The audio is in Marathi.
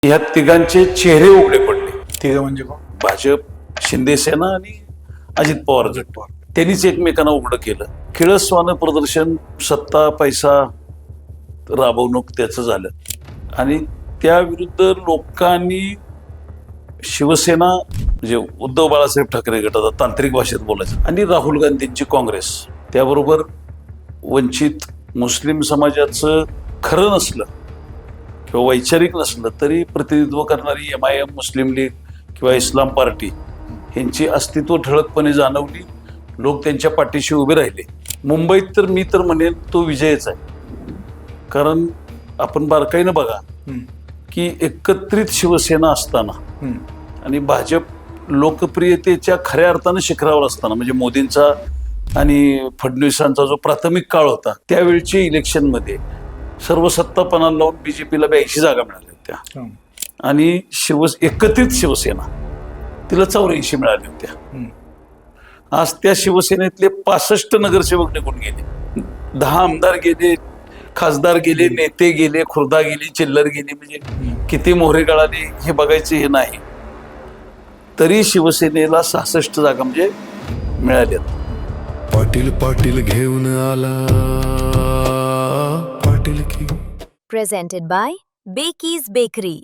ह्या तिघांचे चेहरे उघडे पडले. तिघ म्हणजे कोण? भाजप, शिंदे सेना आणि अजित पवार गट. त्यांनीच एकमेकांना उघडं केलं. किळसवानं प्रदर्शन, सत्ता पैसा राबवणूक त्याचं झालं आणि त्याविरुद्ध लोकांनी शिवसेना म्हणजे उद्धव बाळासाहेब ठाकरे गटाचा तांत्रिक भाषेत बोलायचं आणि राहुल गांधींची काँग्रेस, त्याबरोबर वंचित मुस्लिम समाजाचं खरं नसलं किंवा वैचारिक नसलं तरी प्रतिनिधित्व करणारी MIM, मुस्लिम लीग किंवा इस्लाम पार्टी यांची अस्तित्व ठळकपणे जाणवली. लोक त्यांच्या पाठीशी उभे राहिले. मुंबईत तर मी तर म्हणेन तो विजयच आहे. कारण आपण बारकाईनं बघा की एकत्रित शिवसेना असताना आणि भाजप लोकप्रियतेच्या खऱ्या अर्थानं शिखरावर असताना, म्हणजे मोदींचा आणि फडणवीसांचा जो प्राथमिक काळ होता त्यावेळची इलेक्शनमध्ये सर्व सत्ता पणाला लावून BJPला 82 जागा मिळाल्या होत्या आणि एकत्रित शिवसेना तिला 84 मिळाल्या होत्या. आज त्या शिवसेनेतले 65 नगरसेवक निघून गेले, 10 आमदार गेले, खासदार गेले, नेते गेले, खुर्दा गेली, चिल्लर गेली, म्हणजे किती मोहरे गळाले हे बघायचे हे नाही. तरी शिवसेनेला 66 जागा म्हणजे मिळाल्यात. पाटील पाटील घेऊन आला पाटील की. Presented by Bakey's Bakery.